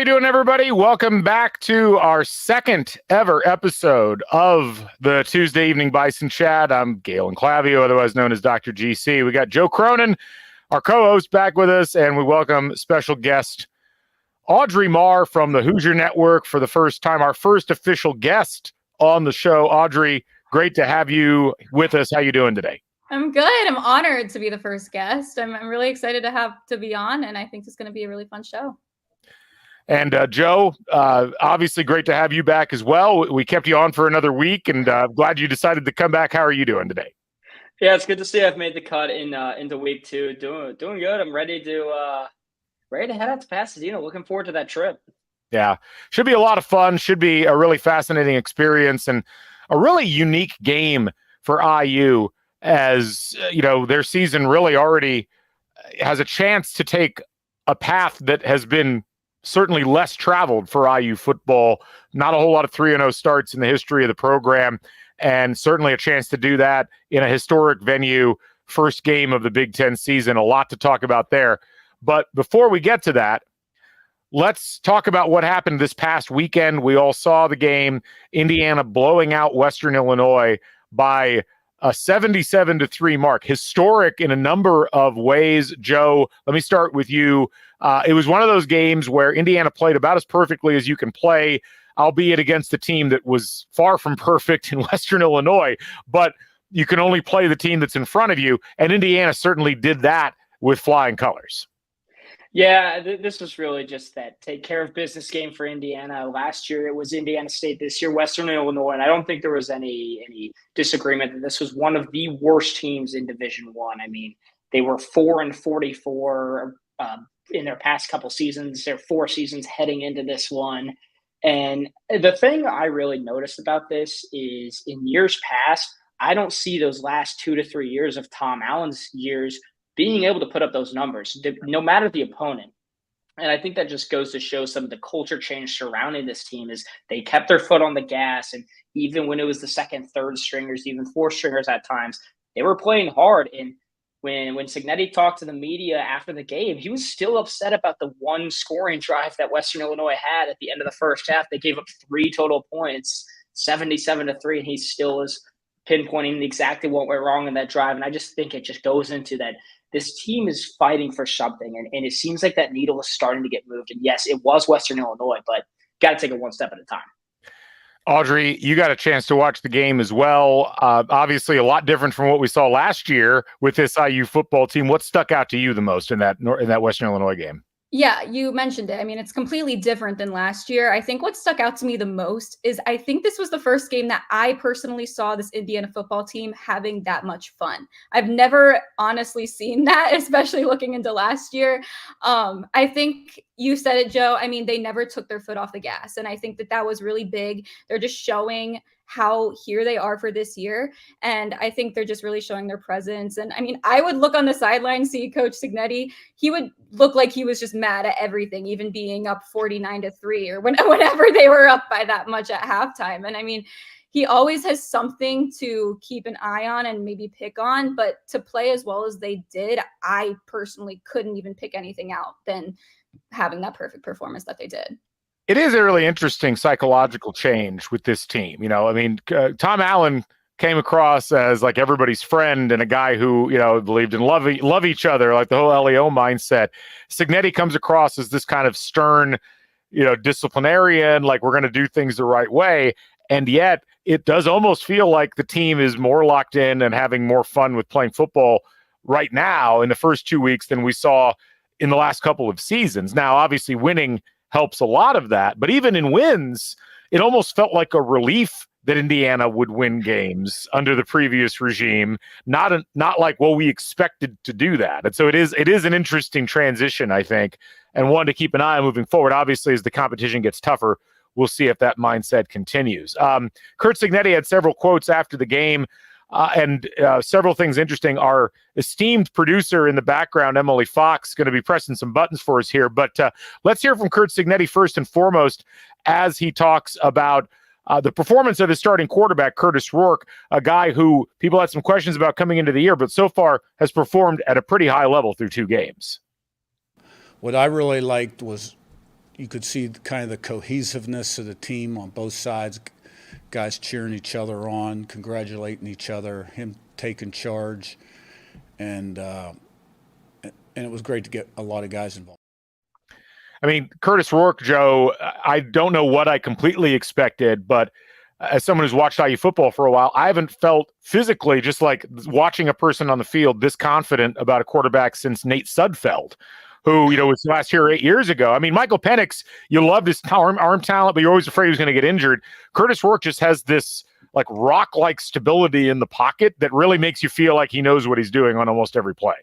you doing, everybody? Welcome back to our second ever episode of the Tuesday Evening Bison Chat. I'm Galen Clavio, otherwise known as Dr. GC. We got Joe Cronin, our co-host, back with us, and we welcome special guest Audrey Marr from the Hoosier Network for the first time, our first official guest on the show. Audrey, great to have you with us. How you doing today? I'm good. I'm honored to be the first guest. I'm really excited to be on, and I think it's going to be a really fun show. And Joe, obviously great to have you back as well. We kept you on for another week, and glad you decided to come back. How are you doing today? Yeah, it's good to see I've made the cut into week 2. Doing good. I'm ready to head out to Pasadena. Looking forward to that trip. Yeah, should be a lot of fun. Should be a really fascinating experience and a really unique game for IU. As you know, their season really already has a chance to take a path that has been certainly less traveled for IU football. Not a whole lot of 3-0 starts in the history of the program, and certainly a chance to do that in a historic venue, first game of the Big Ten season. A lot to talk about there. But before we get to that, let's talk about what happened this past weekend. We all saw the game, Indiana blowing out Western Illinois by a 77-3 mark, historic in a number of ways. Joe, let me start with you. It was one of those games where Indiana played about as perfectly as you can play, albeit against a team that was far from perfect in Western Illinois, but you can only play the team that's in front of you, and Indiana certainly did that with flying colors. Yeah, this was really just that take care of business game for Indiana. Last year it was Indiana State. This year Western Illinois, and I don't think there was any disagreement that this was one of the worst teams in Division I. I mean, they were 4-44 in their past couple seasons. Their 4 seasons heading into this one. And the thing I really noticed about this is in years past, I don't see those last 2 to 3 years of Tom Allen's years being able to put up those numbers, no matter the opponent. And I think that just goes to show some of the culture change surrounding this team is they kept their foot on the gas. And even when it was the second, third stringers, even fourth stringers at times, they were playing hard. And when Cignetti talked to the media after the game, he was still upset about the one scoring drive that Western Illinois had at the end of the first half. They gave up 3 total points, 77-3, and he still is pinpointing exactly what went wrong in that drive. And I just think it just goes into that this team is fighting for something, and it seems like that needle is starting to get moved. And yes, it was Western Illinois, but got to take it one step at a time. Audrey, you got a chance to watch the game as well. Obviously, a lot different from what we saw last year with this IU football team. What stuck out to you the most in that Western Illinois game? Yeah, you mentioned it. I mean, it's completely different than last year. I think what stuck out to me the most is I think this was the first game that I personally saw this Indiana football team having that much fun. I've never honestly seen that, especially looking into last year. I think you said it, Joe. I mean, they never took their foot off the gas. And I think that was really big. They're just showing how here they are for this year. And I think they're just really showing their presence. And I mean, I would look on the sideline, see Coach Cignetti. He would look like he was just mad at everything, even being up 49-3 or whenever they were up by that much at halftime. And I mean, he always has something to keep an eye on and maybe pick on, but to play as well as they did, I personally couldn't even pick anything out than having that perfect performance that they did. It is a really interesting psychological change with this team. You know, I mean, Tom Allen came across as like everybody's friend and a guy who, you know, believed in love each other, like the whole LEO mindset. Cignetti comes across as this kind of stern, you know, disciplinarian, like we're going to do things the right way. And yet it does almost feel like the team is more locked in and having more fun with playing football right now in the first 2 weeks than we saw in the last couple of seasons. Now, obviously winning helps a lot of that, but even in wins, it almost felt like a relief that Indiana would win games under the previous regime, not like, well, we expected to do that. And so it is an interesting transition, I think, and one to keep an eye on moving forward. Obviously, as the competition gets tougher, we'll see if that mindset continues. Curt Cignetti had several quotes after the game. And several things interesting. Our esteemed producer in the background, Emily Fox, going to be pressing some buttons for us here. But let's hear from Curt Cignetti first and foremost as he talks about the performance of his starting quarterback, Curtis Rourke, a guy who people had some questions about coming into the year, but so far has performed at a pretty high level through 2 games. What I really liked was you could see kind of the cohesiveness of the team on both sides, guys cheering each other on, congratulating each other, him taking charge, and it was great to get a lot of guys involved. I mean, Curtis Rourke, Joe, I don't know what I completely expected, but as someone who's watched IU football for a while, I haven't felt physically, just like watching a person on the field, this confident about a quarterback since Nate Sudfeld, who, was last here 8 years ago. I mean, Michael Penix, you loved his arm talent, but you're always afraid he was going to get injured. Curtis Rourke just has this like rock-like stability in the pocket that really makes you feel like he knows what he's doing on almost every play.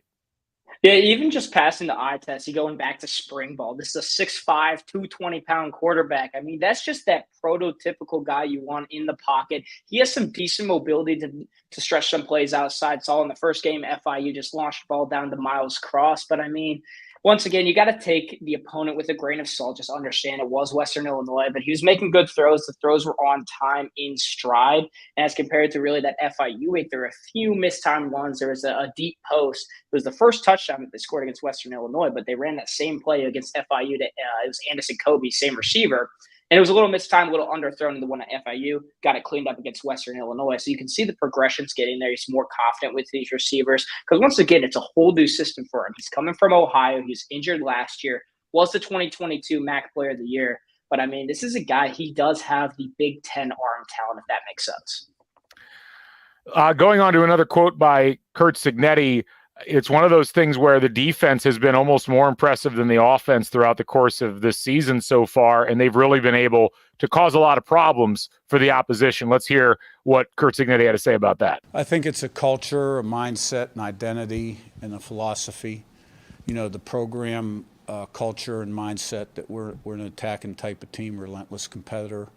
Yeah, even just passing the eye test, he going back to spring ball. This is a 6'5", 220-pound quarterback. I mean, that's just that prototypical guy you want in the pocket. He has some decent mobility to stretch some plays outside. Saw in the first game, FIU just launched the ball down to Miles Cross. But, I mean, once again, you got to take the opponent with a grain of salt. Just understand it was Western Illinois, but he was making good throws. The throws were on time, in stride. And as compared to really that FIU week, there were a few mistimed ones. There was a deep post. It was the first touchdown that they scored against Western Illinois, but they ran that same play against FIU. It was Anderson Kobe, same receiver. And it was a little mistimed, a little underthrown in the one at FIU. Got it cleaned up against Western Illinois. So you can see the progressions getting there. He's more confident with these receivers. Because once again, it's a whole new system for him. He's coming from Ohio. He was injured last year. Was the 2022 MAC Player of the Year. But, I mean, this is a guy, he does have the Big Ten arm talent, if that makes sense. Going on to another quote by Curt Cignetti, it's one of those things where the defense has been almost more impressive than the offense throughout the course of this season so far, and they've really been able to cause a lot of problems for the opposition. Let's hear what Curt Cignetti had to say about that. I think it's a culture, a mindset, an identity, and a philosophy. The program culture and mindset that we're an attacking type of team, relentless competitor,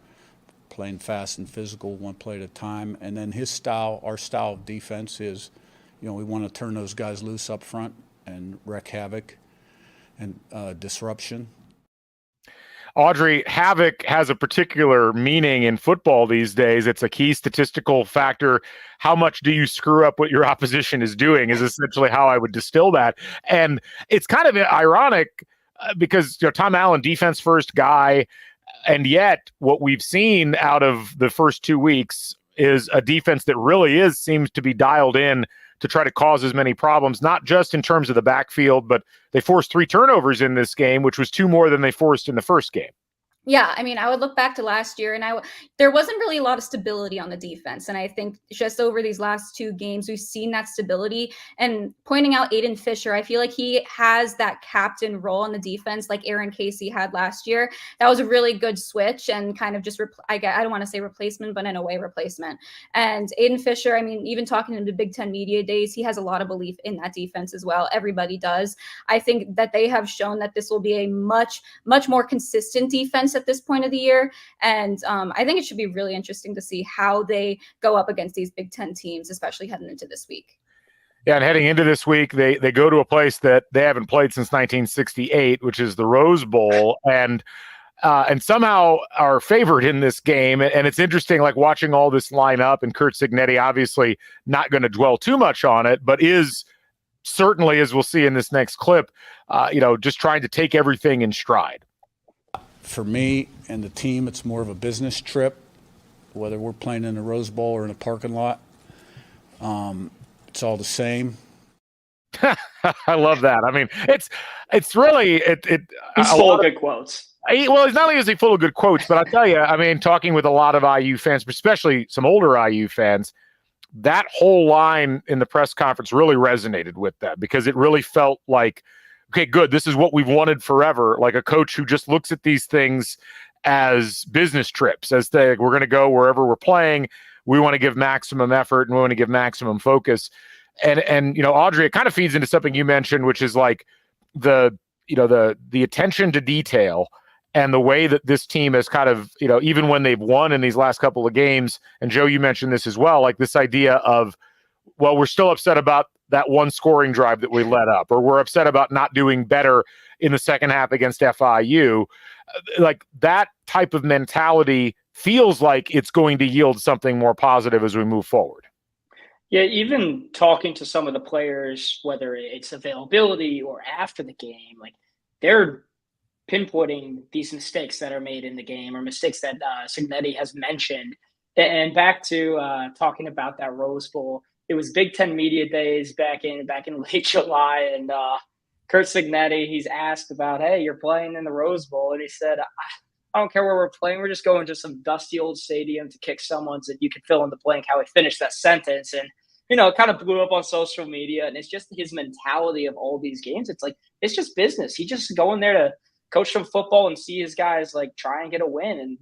playing fast and physical, one play at a time. And then our style of defense is, we want to turn those guys loose up front and wreak havoc and disruption. Audrey, havoc has a particular meaning in football these days. It's a key statistical factor. How much do you screw up what your opposition is doing is essentially how I would distill that. And it's kind of ironic because Tom Allen, defense first guy, and yet what we've seen out of the first 2 weeks is a defense that really seems to be dialed in to try to cause as many problems, not just in terms of the backfield, but they forced 3 turnovers in this game, which was 2 more than they forced in the first game. Yeah, I mean, I would look back to last year, and there wasn't really a lot of stability on the defense. And I think just over these last 2 games, we've seen that stability. And pointing out Aiden Fisher, I feel like he has that captain role on the defense like Aaron Casey had last year. That was a really good switch and kind of just, I don't want to say replacement, but in a way replacement. And Aiden Fisher, I mean, even talking to the Big Ten media days, he has a lot of belief in that defense as well. Everybody does. I think that they have shown that this will be a much, much more consistent defense at this point of the year. And I think it should be really interesting to see how they go up against these Big Ten teams, especially heading into this week. Yeah, and heading into this week, they go to a place that they haven't played since 1968, which is the Rose Bowl, and somehow are favored in this game. And it's interesting, like watching all this line up, and Curt Cignetti obviously not going to dwell too much on it, but is certainly, as we'll see in this next clip, just trying to take everything in stride. For me and the team, it's more of a business trip, whether we're playing in the Rose Bowl or in a parking lot. It's all the same. I love that. I mean, it's really He's full of good quotes. Well, it's not only is he full of good quotes, but I'll tell you, I mean, talking with a lot of IU fans, especially some older IU fans, that whole line in the press conference really resonated with them because it really felt like, okay, good. This is what we've wanted forever. Like a coach who just looks at these things as business trips, as we're going to go wherever we're playing. We want to give maximum effort and we want to give maximum focus. And Audrey, it kind of feeds into something you mentioned, which is like the attention to detail and the way that this team has kind of, even when they've won in these last couple of games, and Joe, you mentioned this as well, like this idea of, well, we're still upset about that one scoring drive that we let up, or we're upset about not doing better in the second half against FIU. Like that type of mentality feels like it's going to yield something more positive as we move forward. Yeah, even talking to some of the players, whether it's availability or after the game, like they're pinpointing these mistakes that are made in the game or mistakes that Signetti has mentioned. And back to talking about that Rose Bowl, it was Big Ten Media Days back in late July, and Kurt Signetti, he's asked about, hey, you're playing in the Rose Bowl, and he said, I don't care where we're playing. We're just going to some dusty old stadium to kick someone's, and you can fill in the blank how he finished that sentence. And, it kind of blew up on social media, and it's just his mentality of all these games. It's like, it's just business. He just going there to coach some football and see his guys like try and get a win. And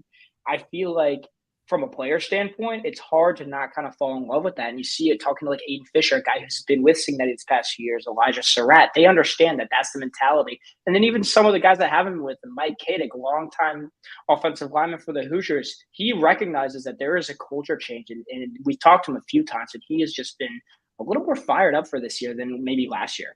I feel like from a player standpoint, it's hard to not kind of fall in love with that. And you see it talking to like Aiden Fisher, a guy who's been with Signetti these past few years, Elijah Surratt. They understand that that's the mentality. And then even some of the guys that have him with him, Mike Kadick, longtime offensive lineman for the Hoosiers, he recognizes that there is a culture change. And we talked to him a few times, and he has just been a little more fired up for this year than maybe last year.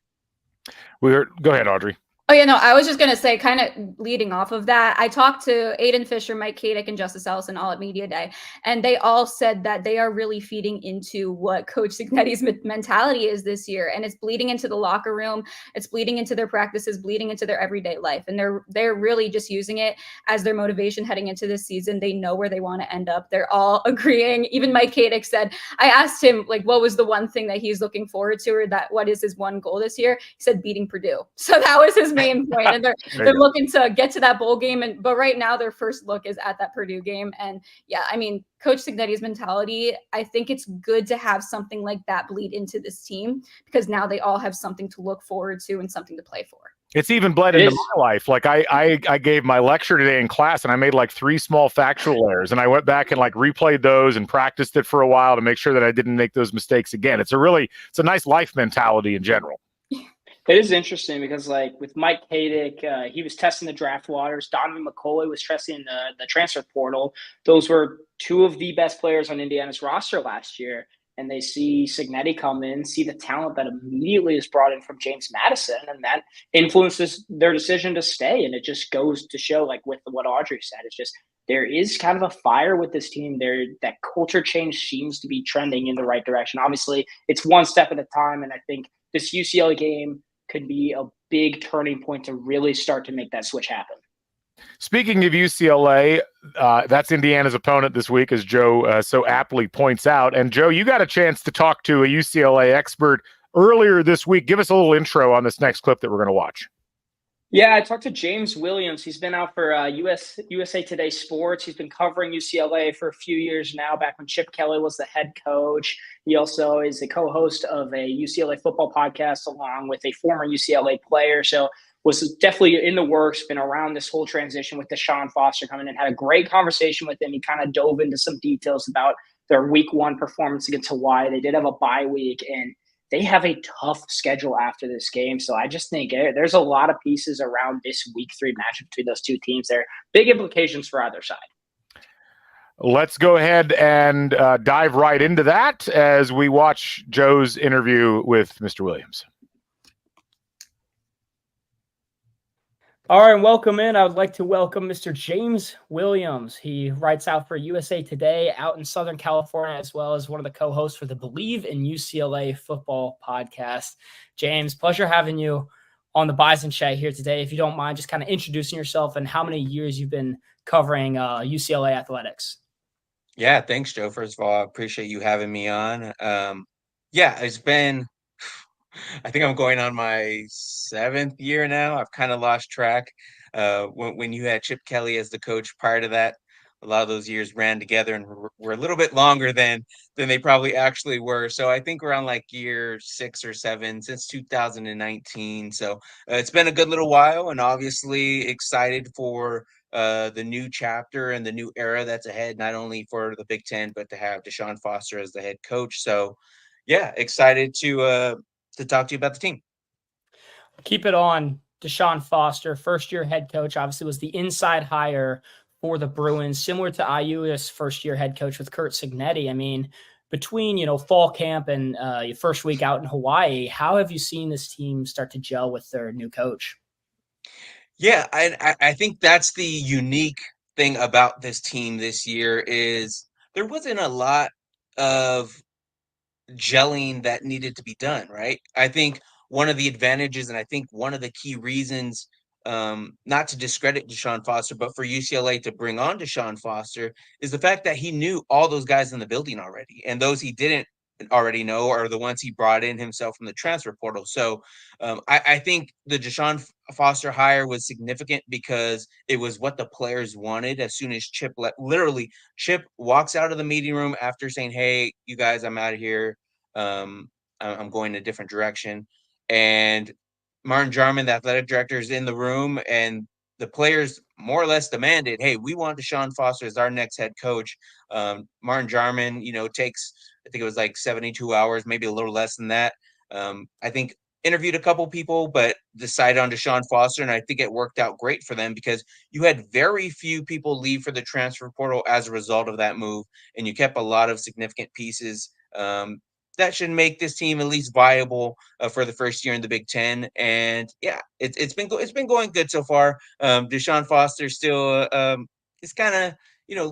Go ahead, Audrey. Oh, yeah, no, I was just going to say, kind of leading off of that, I talked to Aiden Fisher, Mike Kadick, and Justice Ellison all at Media Day, and they all said that they are really feeding into what Coach Signetti's mentality is this year, and it's bleeding into the locker room, it's bleeding into their practices, bleeding into their everyday life, and they're really just using it as their motivation heading into this season. They know where they want to end up. They're all agreeing. Even Mike Kadick said, I asked him, like, what was the one thing that he's looking forward to, or that what is his one goal this year? He said beating Purdue. So that was his main point, and they're looking to get to that bowl game, but right now their first look is at that Purdue game. And yeah, I mean, Coach Signetti's mentality, I think it's good to have something like that bleed into this team, because now they all have something to look forward to and something to play for. It's even bled into my life. Like I gave my lecture today in class, and I made like 3 small factual errors, and I went back and like replayed those and practiced it for a while to make sure that I didn't make those mistakes again. It's a nice life mentality in general. It is interesting because, like, with Mike Kadick, he was testing the draft waters. Donovan McCulley was testing the transfer portal. Those were 2 of the best players on Indiana's roster last year. And they see Signetti come in, see the talent that immediately is brought in from James Madison, and that influences their decision to stay. And it just goes to show, like with what Audrey said, it's just there is kind of a fire with this team. That culture change seems to be trending in the right direction. Obviously, it's one step at a time, and I think this UCLA game could be a big turning point to really start to make that switch happen. Speaking of UCLA, that's Indiana's opponent this week, as Joe so aptly points out. And Joe, you got a chance to talk to a UCLA expert earlier this week. Give us a little intro on this next clip that we're going to watch. Yeah, I talked to James Williams. He's been out for USA Today Sports. He's been covering UCLA for a few years now, back when Chip Kelly was the head coach. He also is a co-host of a UCLA football podcast along with a former UCLA player. So was definitely in the works, been around this whole transition with Deshaun Foster coming in, had a great conversation with him. He kind of dove into some details about their week 1 performance against Hawaii. They did have a bye week, and they have a tough schedule after this game. So I just think there's a lot of pieces around this week 3 matchup between those 2 teams. There are big implications for either side. Let's go ahead and dive right into that as we watch Joe's interview with Mr. Williams. All right, and welcome in. I would like to welcome Mr. James Williams. He writes out for USA Today out in Southern California, as well as one of the co-hosts for the Believe in UCLA football podcast. James, pleasure having you on the Bison Chat here today. If you don't mind, just kind of introducing yourself and how many years you've been covering UCLA athletics. Yeah, thanks, Joe. First of all, I appreciate you having me on. It's been, I think I'm going on my 7th year now. I've kind of lost track. When you had Chip Kelly as the coach prior to that, a lot of those years ran together and were a little bit longer than they probably actually were. So I think we're on like year 6 or 7 since 2019. So it's been a good little while, and obviously excited for the new chapter and the new era that's ahead, not only for the Big Ten, but to have Deshaun Foster as the head coach. So yeah, excited to talk to you about the team. Keep it on. Deshaun Foster, first-year head coach, obviously was the inside hire for the Bruins, similar to IU's first-year head coach with Kurt Signetti. I mean, between, fall camp and your first week out in Hawaii, how have you seen this team start to gel with their new coach? Yeah, I think that's the unique thing about this team this year is there wasn't a lot of gelling that needed to be done, right? I think one of the advantages, and I think one of the key reasons not to discredit Deshaun Foster, but for UCLA to bring on Deshaun Foster is the fact that he knew all those guys in the building already, and those he didn't already know are the ones he brought in himself from the transfer portal. So I think the Deshaun Foster hire was significant because it was what the players wanted. As soon as literally Chip walks out of the meeting room after saying, "Hey, you guys, I'm out of here. I'm going a different direction," and Martin Jarman, the athletic director, is in the room, and the players more or less demanded, "Hey, we want Deshaun Foster as our next head coach." Martin Jarman, takes, I think it was like 72 hours, maybe a little less than that. I think interviewed a couple people, but decided on Deshaun Foster, and I think it worked out great for them because you had very few people leave for the transfer portal as a result of that move, and you kept a lot of significant pieces. That should make this team at least viable for the first year in the Big Ten. And yeah, it's been going good so far. Deshaun Foster still is kind of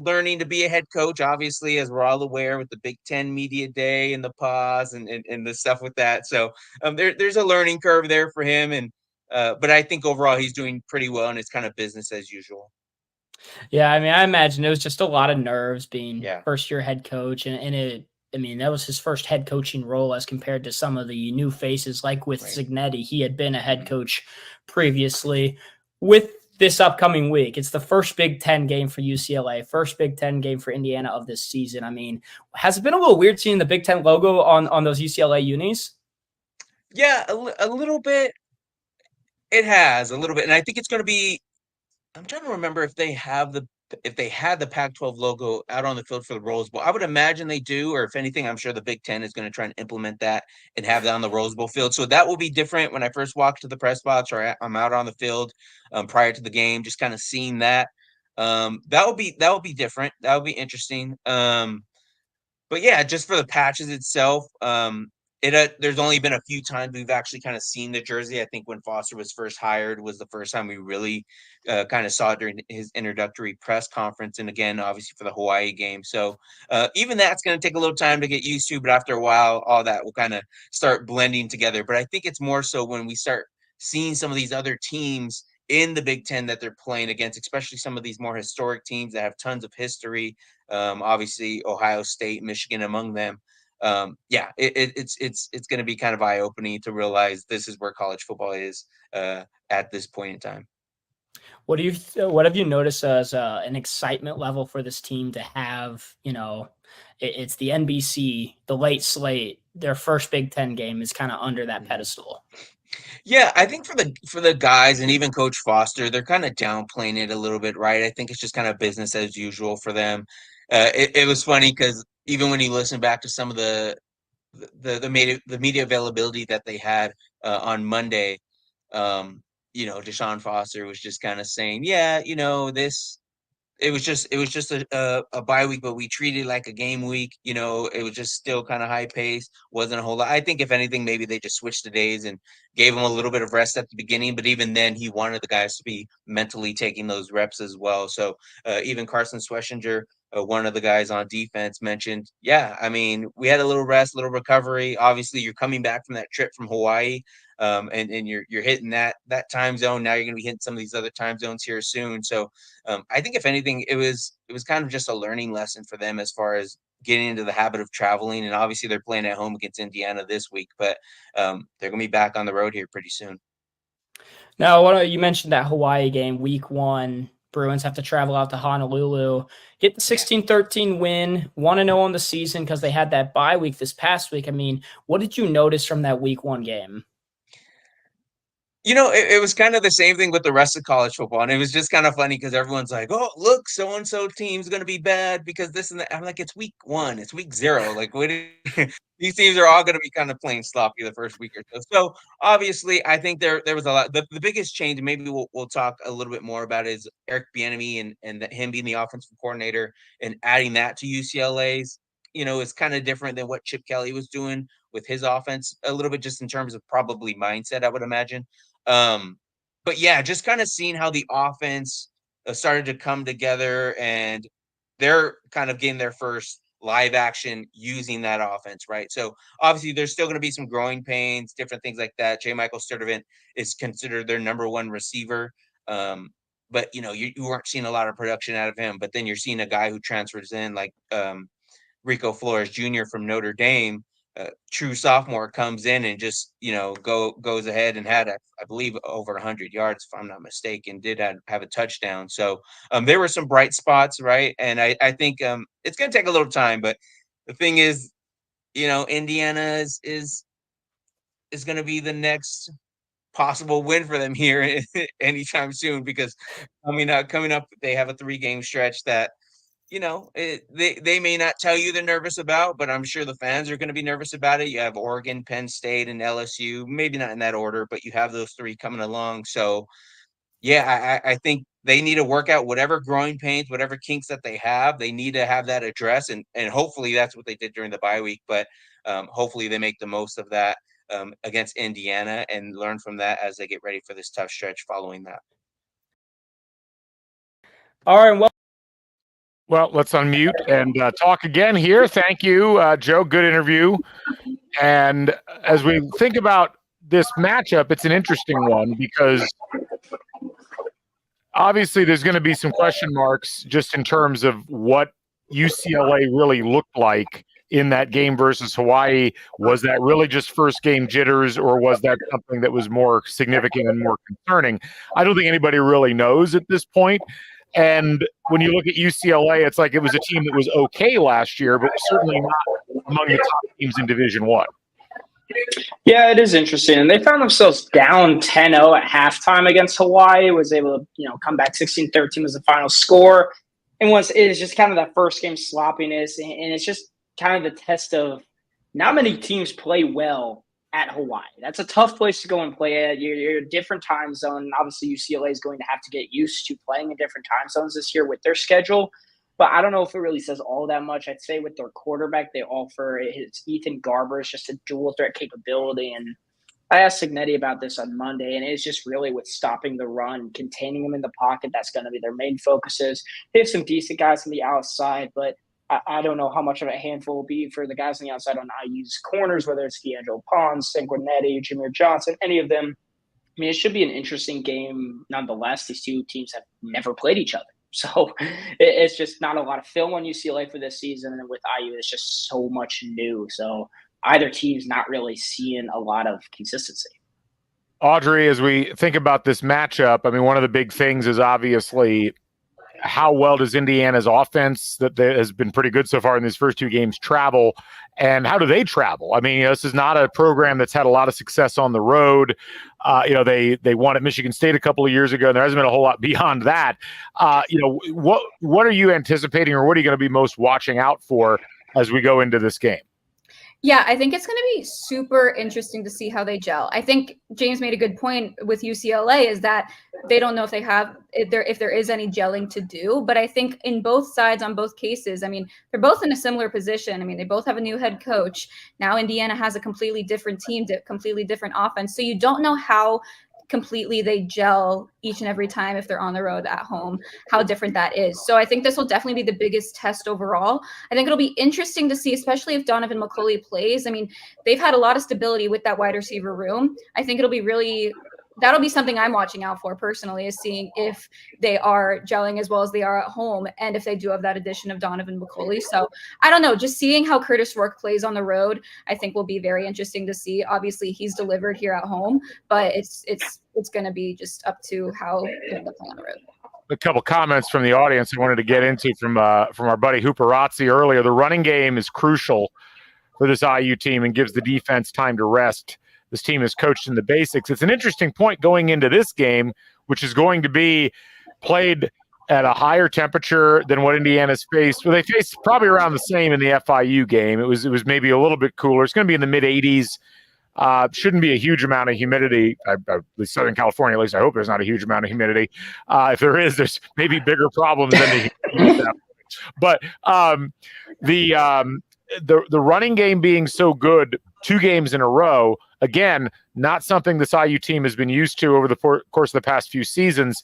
learning to be a head coach, obviously, as we're all aware, with the Big Ten media day and the pause and the stuff with that. So there's a learning curve there for him, and but I think overall he's doing pretty well, and it's kind of business as usual. Yeah, I mean, I imagine it was just a lot of nerves being Yeah. first year head coach, I mean, that was his first head coaching role as compared to some of the new faces, like with Right. Zignetti. He had been a head Mhm. coach previously. With this upcoming week, it's the first Big Ten game for UCLA, first Big Ten game for Indiana of this season. I mean, has it been a little weird seeing the Big Ten logo on those UCLA unis? Yeah, a little bit. It has a little bit, and I think it's going to be. I'm trying to remember if they had the Pac-12 logo out on the field for the Rose Bowl. I would imagine they do, or if anything, I'm sure the Big Ten is going to try and implement that and have that on the Rose Bowl field. So that will be different when I first walk to the press box or I'm out on the field prior to the game, just kind of seeing that. That will be different. That will be interesting. But yeah, just for the patches itself, there's only been a few times we've actually kind of seen the jersey. I think when Foster was first hired was the first time we really kind of saw it during his introductory press conference, and again, obviously for the Hawaii game. So even that's going to take a little time to get used to, but after a while, all that will kind of start blending together. But I think it's more so when we start seeing some of these other teams in the Big Ten that they're playing against, especially some of these more historic teams that have tons of history. Obviously, Ohio State, Michigan among them. Yeah, it's going to be kind of eye opening to realize this is where college football is at this point in time. What have you noticed as an excitement level for this team to have? It's the NBC, the late slate, their first Big Ten game is kind of under that pedestal. Yeah, I think for the guys and even Coach Foster, they're kind of downplaying it a little bit, right? I think it's just kind of business as usual for them. It was funny because even when you listen back to some of the media availability that they had on Monday, Deshaun Foster was just kind of saying, yeah, this it was just a bye week, but we treated it like a game week. It was just still kind of high pace. Wasn't a whole lot. I think if anything, maybe they just switched the days and gave him a little bit of rest at the beginning. But even then, he wanted the guys to be mentally taking those reps as well. So even Carson Schwessinger, one of the guys on defense, mentioned, yeah, I mean, we had a little rest, a little recovery. Obviously, you're coming back from that trip from Hawaii. And you're hitting that time zone. Now you're going to be hitting some of these other time zones here soon. So I think if anything, it was kind of just a learning lesson for them as far as getting into the habit of traveling. And obviously they're playing at home against Indiana this week, but they're going to be back on the road here pretty soon. Now, you mentioned that Hawaii game, week 1. Bruins have to travel out to Honolulu, get the 16-13 win, 1-0 on the season because they had that bye week this past week. I mean, what did you notice from that week 1 game? It was kind of the same thing with the rest of college football. And it was just kind of funny because everyone's like, oh, look, so-and-so team's going to be bad because this and that. I'm like, it's week 1. It's week 0. Like, these teams are all going to be kind of playing sloppy the first week or so. So, obviously, I think there was a lot. The biggest change, and maybe we'll talk a little bit more about, is Eric Bieniemy and him being the offensive coordinator and adding that to UCLA's. Is kind of different than what Chip Kelly was doing with his offense a little bit, just in terms of probably mindset, I would imagine. But yeah, just kind of seeing how the offense started to come together, and they're kind of getting their first live action using that offense, right? So obviously there's still going to be some growing pains, different things like that. J. Michael Sturdivant is considered their number one receiver. But you weren't seeing a lot of production out of him, but then you're seeing a guy who transfers in like Rico Flores Jr. from Notre Dame, true sophomore, comes in and just goes ahead and had I believe over 100 yards if I'm not mistaken, did have a touchdown. So there were some bright spots, right? And I think it's going to take a little time, but the thing is, Indiana is going to be the next possible win for them here anytime soon, because coming up they have a 3-game stretch that they may not tell you they're nervous about, but I'm sure the fans are going to be nervous about it. You have Oregon, Penn State, and LSU, maybe not in that order, but you have those 3 coming along. So yeah, I think they need to work out whatever growing pains, whatever kinks that they have. They need to have that addressed, and hopefully that's what they did during the bye week. But hopefully they make the most of that against Indiana and learn from that as they get ready for this tough stretch following that. All right, Well, let's unmute and talk again here. Thank you, Joe. Good interview. And as we think about this matchup, it's an interesting one because obviously there's going to be some question marks just in terms of what UCLA really looked like in that game versus Hawaii. Was that really just first game jitters, or was that something that was more significant and more concerning? I don't think anybody really knows at this point. And when you look at UCLA, it's like it was a team that was okay last year, but certainly not among the top teams in Division I. Yeah, it is interesting. And they found themselves down 10-0 at halftime against Hawaii, was able to, come back 16-13 was the final score. And it is just kind of that first game sloppiness. And it's just kind of the test of not many teams play well at Hawaii. That's a tough place to go and play at. You're a different time zone. Obviously, UCLA is going to have to get used to playing in different time zones this year with their schedule. But I don't know if it really says all that much. I'd say with their quarterback, they offer it's Ethan Garber. It's just a dual threat capability. And I asked Signetti about this on Monday, and it's just really with stopping the run, containing them in the pocket. That's going to be their main focuses. They have some decent guys on the outside, but I don't know how much of a handful will be for the guys on the outside on IU's corners, whether it's D'Angelo Pons, Sanguinetti, Jameer Johnson, any of them. I mean, it should be an interesting game nonetheless. These two teams have never played each other. So it's just not a lot of film on UCLA for this season. And with IU, it's just so much new. So either team's not really seeing a lot of consistency. Audrey, as we think about this matchup, I mean, one of the big things is obviously how well does Indiana's offense that has been pretty good so far in these first 2 games travel, and how do they travel? I mean, this is not a program that's had a lot of success on the road. They won at Michigan State a couple of years ago, and there hasn't been a whole lot beyond that. What are you anticipating, or what are you going to be most watching out for as we go into this game? Yeah, I think it's going to be super interesting to see how they gel. I think James made a good point with UCLA is that they don't know if there is any gelling to do. But I think in both sides, on both cases, I mean, they're both in a similar position. I mean, they both have a new head coach. Now Indiana has a completely different team, completely different offense. So you don't know how completely they gel each and every time if they're on the road at home, how different that is. So I think this will definitely be the biggest test overall. I think it'll be interesting to see, especially if Donovan McCulley plays. I mean, they've had a lot of stability with that wide receiver room. I think that'll be something I'm watching out for personally, is seeing if they are gelling as well as they are at home, and if they do have that addition of Donovan McCulley. So I don't know, just seeing how Curtis Rourke plays on the road, I think will be very interesting to see. Obviously, he's delivered here at home, but it's going to be just up to how they play on the road. A couple comments from the audience I wanted to get into from our buddy Hooperazzi earlier. The running game is crucial for this IU team and gives the defense time to rest. This team is coached in the basics. It's an interesting point going into this game, which is going to be played at a higher temperature than what Indiana's faced. Well, they faced probably around the same in the FIU game. It was maybe a little bit cooler. It's going to be in the mid-80s. Shouldn't be a huge amount of humidity. Southern California, at least I hope there's not a huge amount of humidity. If there is, there's maybe bigger problems than the humidity. But the running game being so good 2 games in a row, again, not something this IU team has been used to over the course of the past few seasons.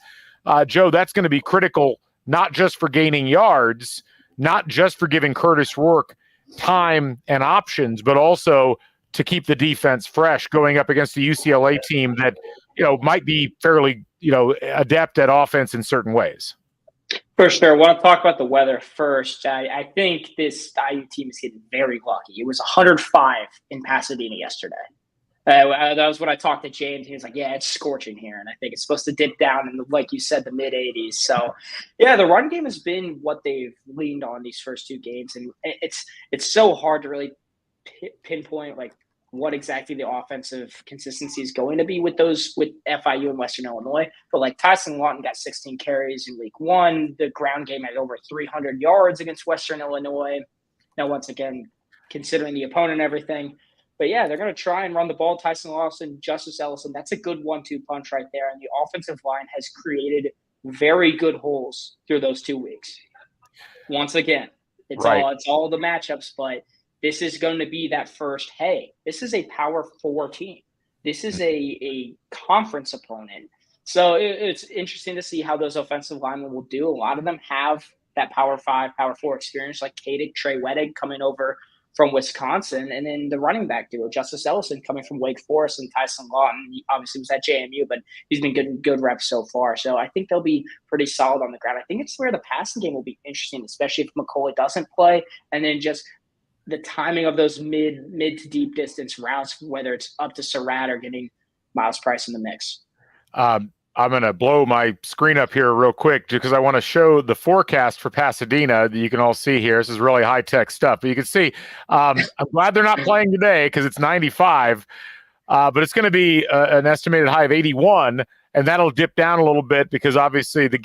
Joe, that's going to be critical, not just for gaining yards, not just for giving Curtis Rourke time and options, but also to keep the defense fresh going up against the UCLA team that, might be fairly, adept at offense in certain ways. For sure. I want to talk about the weather first. I think this IU team is getting very lucky. It was 105 in Pasadena yesterday. That was when I talked to James. He was like, yeah, it's scorching here. And I think it's supposed to dip down in, like you said, the mid-80s. So, yeah, the run game has been what they've leaned on these first two games. And it's so hard to really pinpoint, like, what exactly the offensive consistency is going to be with FIU and Western Illinois. But, like, Tyson Lawton got 16 carries in week one. The ground game had over 300 yards against Western Illinois. Now, once again, considering the opponent and everything. But, yeah, they're going to try and run the ball. Tyson Lawson, Justice Ellison, that's a good 1-2 punch right there. And the offensive line has created very good holes through those 2 weeks. Once again, it's all the matchups, but this is going to be that first, hey, this is a Power 4 team. This is a conference opponent. So it's interesting to see how those offensive linemen will do. A lot of them have that Power 5, Power 4 experience, like Kadick, Trey Wettig coming over from Wisconsin, and then the running back duo, Justice Ellison coming from Wake Forest, and Tyson Lawton. He obviously was at JMU, but he's been getting good reps so far. So I think they'll be pretty solid on the ground. I think it's where the passing game will be interesting, especially if McCullough doesn't play, and then just the timing of those mid to deep distance routes, whether it's up to Surratt or getting Miles Price in the mix. I'm going to blow my screen up here real quick because I want to show the forecast for Pasadena that you can all see here. This is really high-tech stuff. But you can see, I'm glad they're not playing today because it's 95, but it's going to be an estimated high of 81, and that'll dip down a little bit because obviously the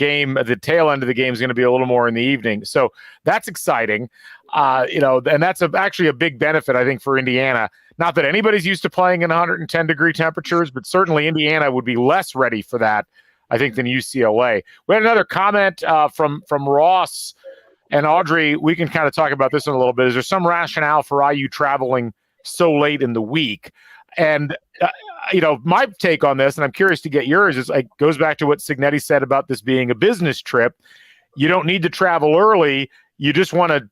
tail end of the game is going to be a little more in the evening. So that's exciting, and that's actually a big benefit, I think, for Indiana. Not that anybody's used to playing in 110-degree temperatures, but certainly Indiana would be less ready for that, I think, than UCLA. We had another comment from Ross and Audrey. We can kind of talk about this in a little bit. Is there some rationale for IU traveling so late in the week? And, my take on this, and I'm curious to get yours, is it goes back to what Signetti said about this being a business trip. You don't need to travel early. You just want to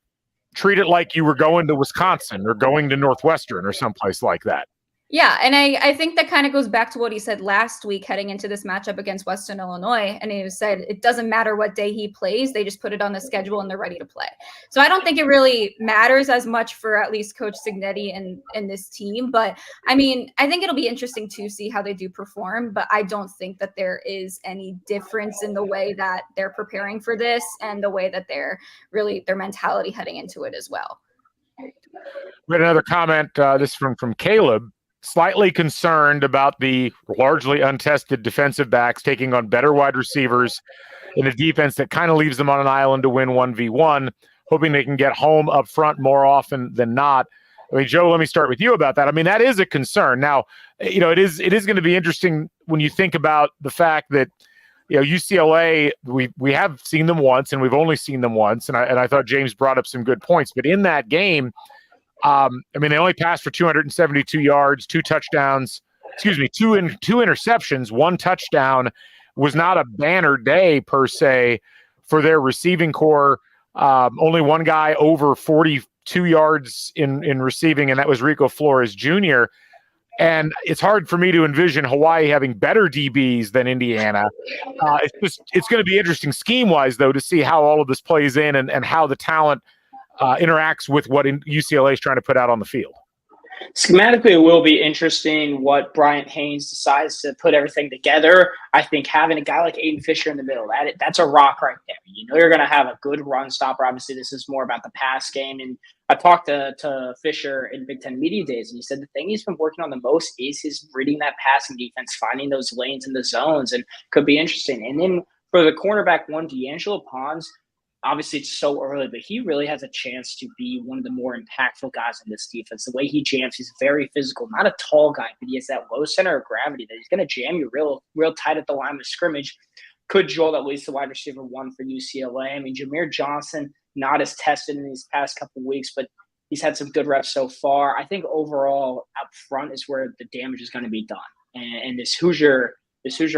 treat it like you were going to Wisconsin or going to Northwestern or someplace like that. Yeah, and I think that kind of goes back to what he said last week heading into this matchup against Western Illinois. And he said it doesn't matter what day he plays. They just put it on the schedule and they're ready to play. So I don't think it really matters as much for at least Coach Signetti and this team. But, I mean, I think it'll be interesting to see how they do perform. But I don't think that there is any difference in the way that they're preparing for this and the way that they're really their mentality heading into it as well. We had another comment, this from Caleb. Slightly concerned about the largely untested defensive backs taking on better wide receivers in a defense that kind of leaves them on an island to win 1v1, hoping they can get home up front more often than not. I mean, Joe, let me start with you about that. I mean, that is a concern. Now, it is going to be interesting when you think about the fact that, UCLA, we have seen them once and we've only seen them once. And I thought James brought up some good points, but in that game, they only passed for 272 yards, 2 touchdowns, two interceptions, 1 touchdown. Was not a banner day per se for their receiving core. Only one guy over 42 yards in receiving, and that was Rico Flores Jr. And it's hard for me to envision Hawaii having better DBs than Indiana. It's going to be interesting scheme-wise, though, to see how all of this plays in and how the talent interacts with what UCLA is trying to put out on the field. Schematically, it will be interesting what Bryant Haynes decides to put everything together. I think having a guy like Aiden Fisher in the middle, that's a rock right there. You're going to have a good run stopper. Obviously, this is more about the pass game. And I talked to Fisher in Big Ten Media Days, and he said the thing he's been working on the most is his reading that passing defense, finding those lanes in the zones, and could be interesting. And then for the cornerback one, D'Angelo Pons, obviously, it's so early, but he really has a chance to be one of the more impactful guys in this defense. The way he jams, he's very physical, not a tall guy, but he has that low center of gravity that he's going to jam you real tight at the line of scrimmage. Could Joel at least the wide receiver one for UCLA? I mean, Jameer Johnson, not as tested in these past couple of weeks, but he's had some good reps so far. I think overall up front is where the damage is going to be done. And this Hoosier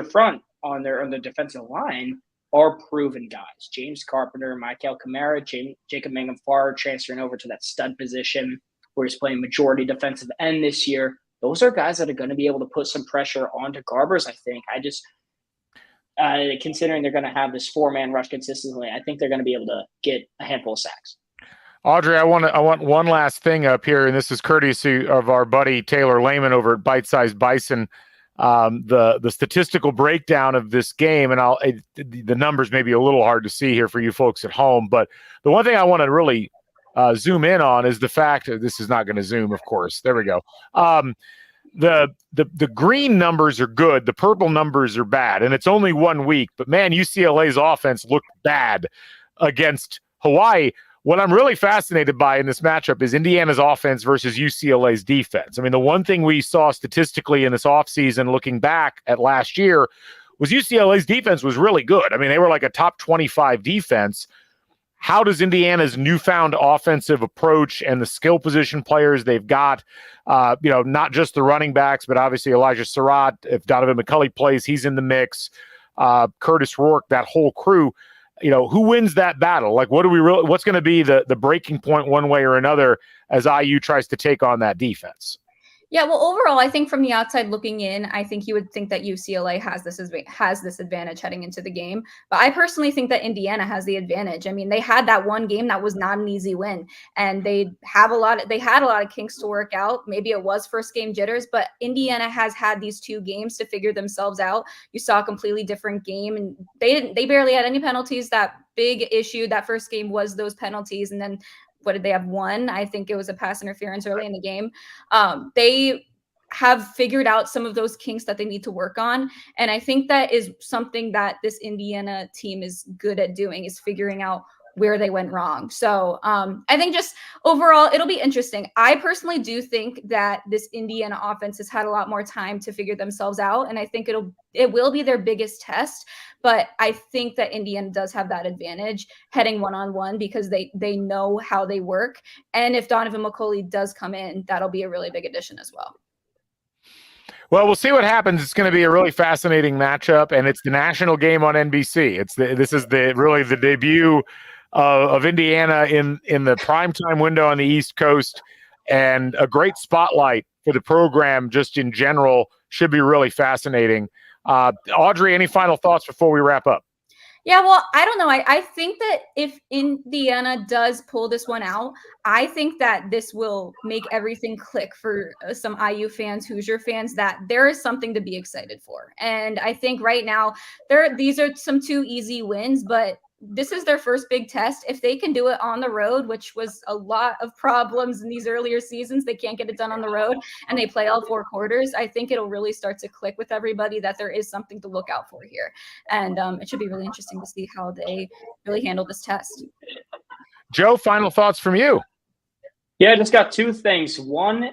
front on their defensive line, are proven guys. James Carpenter, Michael Kamara, Jacob Mangum-Farr transferring over to that stud position where he's playing majority defensive end this year. Those are guys that are going to be able to put some pressure onto Garbers, I think. I just considering they're going to have this 4-man rush consistently, I think they're going to be able to get a handful of sacks. Audrey, I want one last thing up here, and this is courtesy of our buddy Taylor Lehman over at Bite Size Bison. The statistical breakdown of this game, and the numbers may be a little hard to see here for you folks at home, but the one thing I want to really zoom in on is the fact that this is not going to zoom, of course. There we go. The green numbers are good. The purple numbers are bad, and it's only 1 week. But man, UCLA's offense looked bad against Hawaii. What I'm really fascinated by in this matchup is Indiana's offense versus UCLA's defense. I mean, the one thing we saw statistically in this offseason, looking back at last year, was UCLA's defense was really good. I mean, they were like a top 25 defense. How does Indiana's newfound offensive approach and the skill position players they've got, not just the running backs, but obviously Elijah Surratt, if Donovan McCulley plays, he's in the mix, Curtis Rourke, that whole crew, who wins that battle? Like, what's going to be the breaking point one way or another as IU tries to take on that defense? Yeah, well, overall, I think from the outside looking in, I think you would think that UCLA has this advantage heading into the game. But I personally think that Indiana has the advantage. I mean, they had that one game that was not an easy win, and they had a lot of kinks to work out. Maybe it was first game jitters, but Indiana has had these 2 games to figure themselves out. You saw a completely different game, and they barely had any penalties. That big issue that first game was those penalties, and then what did they have? 1? I think it was a pass interference early in the game. They have figured out some of those kinks that they need to work on. And I think that is something that this Indiana team is good at doing, is figuring out where they went wrong. So I think just overall, it'll be interesting. I personally do think that this Indiana offense has had a lot more time to figure themselves out. And I think it will be their biggest test. But I think that Indiana does have that advantage heading one-on-one because they know how they work. And if Donovan McCulley does come in, that'll be a really big addition as well. Well, we'll see what happens. It's going to be a really fascinating matchup, and it's the national game on NBC. This is really the debut of Indiana in the primetime window on the East Coast, and a great spotlight for the program just in general. Should be really fascinating. Audrey, any final thoughts before we wrap up? Yeah, well, I don't know. I think that if Indiana does pull this one out, I think that this will make everything click for some IU fans, Hoosier fans, that there is something to be excited for. And I think right now these are some 2 easy wins, but this is their first big test. If they can do it on the road, which was a lot of problems in these earlier seasons, they can't get it done on the road, and they play all 4 quarters, I think it'll really start to click with everybody that there is something to look out for here. And it should be really interesting to see how they really handle this test. Joe, final thoughts from you? Yeah, I just got 2 things. One,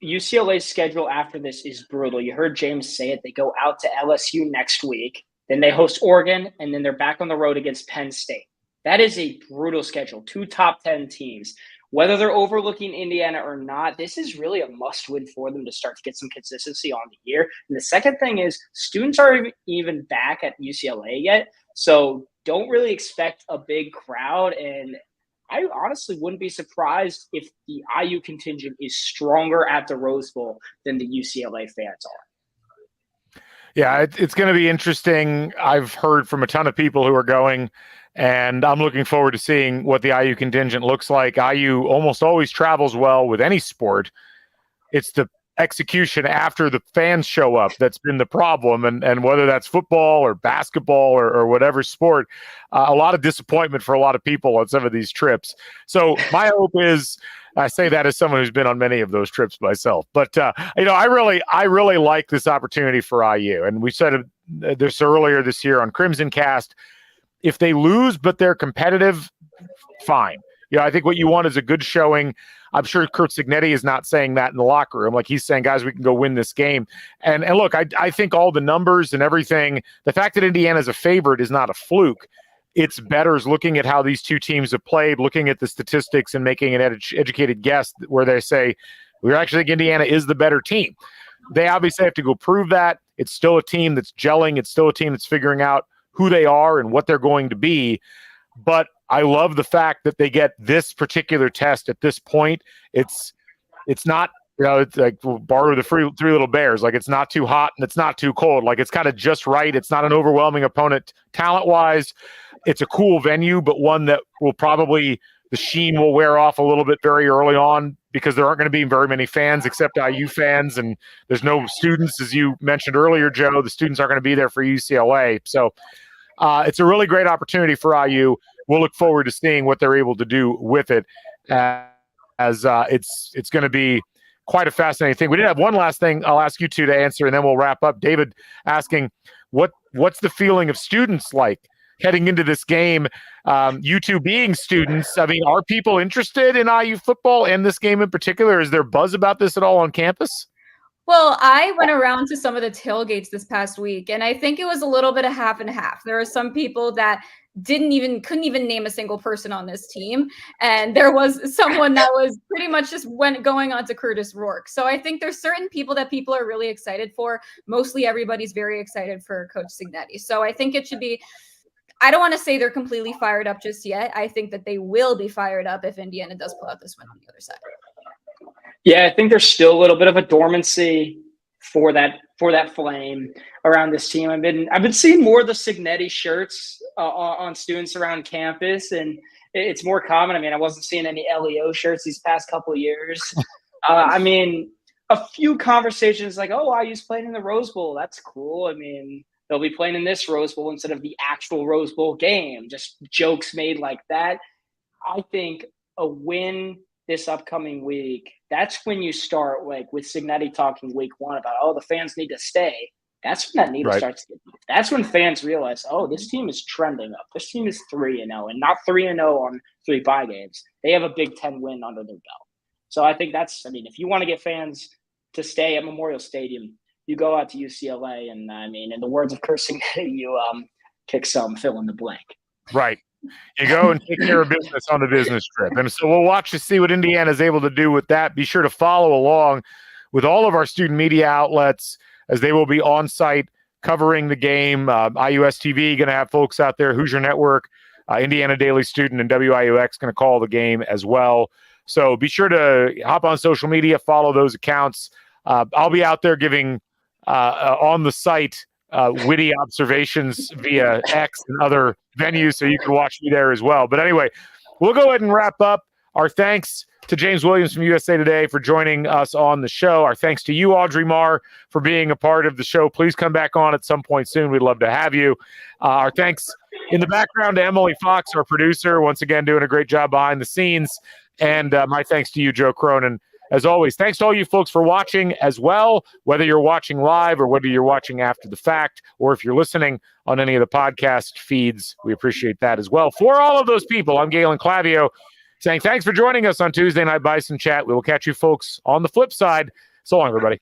UCLA's schedule after this is brutal. You heard James say it. They go out to LSU next week. Then they host Oregon, and then they're back on the road against Penn State. That is a brutal schedule. 2 top 10 teams. Whether they're overlooking Indiana or not, this is really a must-win for them to start to get some consistency on the year. And the second thing is students aren't even back at UCLA yet, so don't really expect a big crowd. And I honestly wouldn't be surprised if the IU contingent is stronger at the Rose Bowl than the UCLA fans are. Yeah, it's going to be interesting. I've heard from a ton of people who are going, and I'm looking forward to seeing what the IU contingent looks like. IU almost always travels well with any sport. It's the execution after the fans show up that's been the problem, and whether that's football or basketball or whatever sport, a lot of disappointment for a lot of people on some of these trips. So my hope is, I say that as someone who's been on many of those trips myself, but I really like this opportunity for IU, and we said this earlier this year on Crimson Cast. If they lose but they're competitive, fine. I think what you want is a good showing. I'm sure Curt Cignetti is not saying that in the locker room. Like, he's saying, guys, we can go win this game. And look, I think all the numbers and everything, the fact that Indiana's a favorite is not a fluke. It's bettors looking at how these 2 teams have played, looking at the statistics and making an educated guess where they say, we actually think Indiana is the better team. They obviously have to go prove that. It's still a team that's gelling. It's still a team that's figuring out who they are and what they're going to be. But I love the fact that they get this particular test at this point. It's not, it's like we'll borrow the Three Little Bears. Like, it's not too hot and it's not too cold. Like, it's kind of just right. It's not an overwhelming opponent talent-wise. It's a cool venue, but one that will probably, the sheen will wear off a little bit very early on because there aren't going to be very many fans except IU fans, and there's no students, as you mentioned earlier, Joe. The students aren't going to be there for UCLA. So it's a really great opportunity for IU. We'll look forward to seeing what they're able to do with it, as it's going to be quite a fascinating thing. We did have one last thing I'll ask you two to answer, and then we'll wrap up. David asking, what's the feeling of students like heading into this game? You two being students, I mean, are people interested in IU football and this game in particular? Is there buzz about this at all on campus? Well, I went around to some of the tailgates this past week, and I think it was a little bit of half and half. There are some people that couldn't even name a single person on this team, and there was someone that was pretty much just going on to Curtis Rourke. So I think there's certain people that people are really excited for. Mostly everybody's very excited for Coach Cignetti. So I think it should be, I don't want to say they're completely fired up just yet. I think that they will be fired up if Indiana does pull out this win on the other side. Yeah, I think there's still a little bit of a dormancy for that flame around this team. I've been seeing more of the Cignetti shirts on students around campus, and it's more common. I mean, I wasn't seeing any LEO shirts these past couple of years. I mean, a few conversations like, "Oh, IU's playing in the Rose Bowl. That's cool." I mean, they'll be playing in this Rose Bowl instead of the actual Rose Bowl game. Just jokes made like that. I think a win this upcoming week, that's when you start, like with Cignetti talking week one about, oh, the fans need to stay. That's when that needle starts to get moved. That's when fans realize, oh, this team is trending up. This team is 3-0 and not 3-0 on 3 bye games. They have a Big Ten win under their belt. So I think if you want to get fans to stay at Memorial Stadium, you go out to UCLA, and I mean, in the words of Kurt Cignetti, you kick some fill in the blank. Right. You go and take care of business on the business trip. And so we'll watch to see what Indiana is able to do with that. Be sure to follow along with all of our student media outlets as they will be on site covering the game. IUS TV going to have folks out there, Hoosier Network, Indiana Daily Student, and WIUX going to call the game as well. So be sure to hop on social media, follow those accounts. I'll be out there giving on the site witty observations via X and other venues, so you can watch me there as well. But anyway, we'll go ahead and wrap up. Our thanks to James Williams from USA Today for joining us on the show. Our thanks to you, Audrey Marr, for being a part of the show. Please come back on at some point soon. We'd love to have you. Our thanks in the background to Emily Fox, our producer, once again doing a great job behind the scenes. And my thanks to you, Joe Cronin. As always, thanks to all you folks for watching as well, whether you're watching live or whether you're watching after the fact, or if you're listening on any of the podcast feeds, we appreciate that as well. For all of those people, I'm Galen Clavio saying thanks for joining us on Tuesday Night Bison Chat. We will catch you folks on the flip side. So long, everybody.